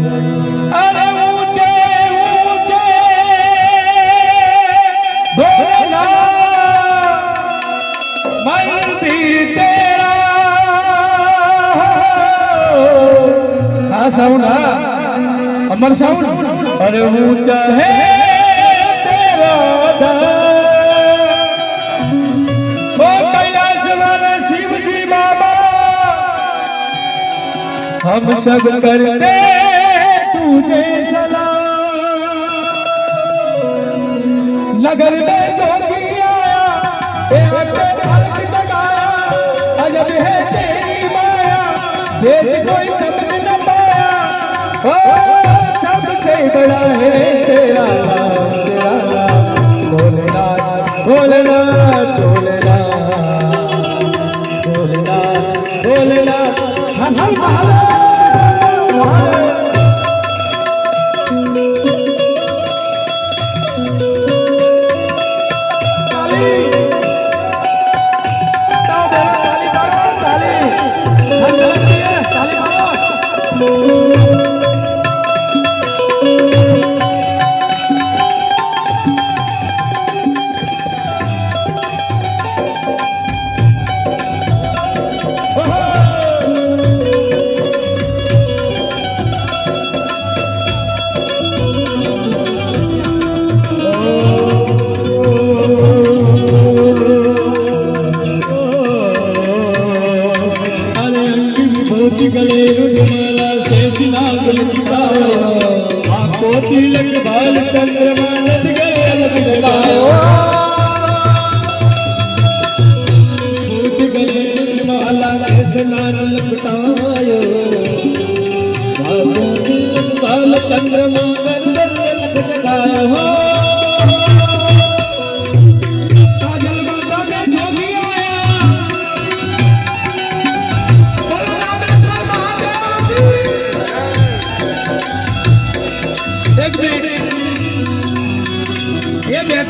अरे ऊंचे ऊंचे भोला मन भी तेरा साउंड अमर साउंड अरे ऊंचा है तेरा दर ओ कैलाश वाला शिव जी बाबा हम सब करते तुझे सलाम नगर में जोगी आया अलग जगाया अजब है तेरी माया देख कोई समझ न पाया ओ सबसे बड़ा है तेरा नाम भोलेनाथ भोलेनाथ भोलेनाथ भोलेनाथ भोलेनाथ हर हर तिलक बाल चंद्रमा नद गए अलग जगायो भूत गले माला कैसे नान लपटायो तिलक बाल चंद्रमा नद गए अलग जगायो एक मिनट ये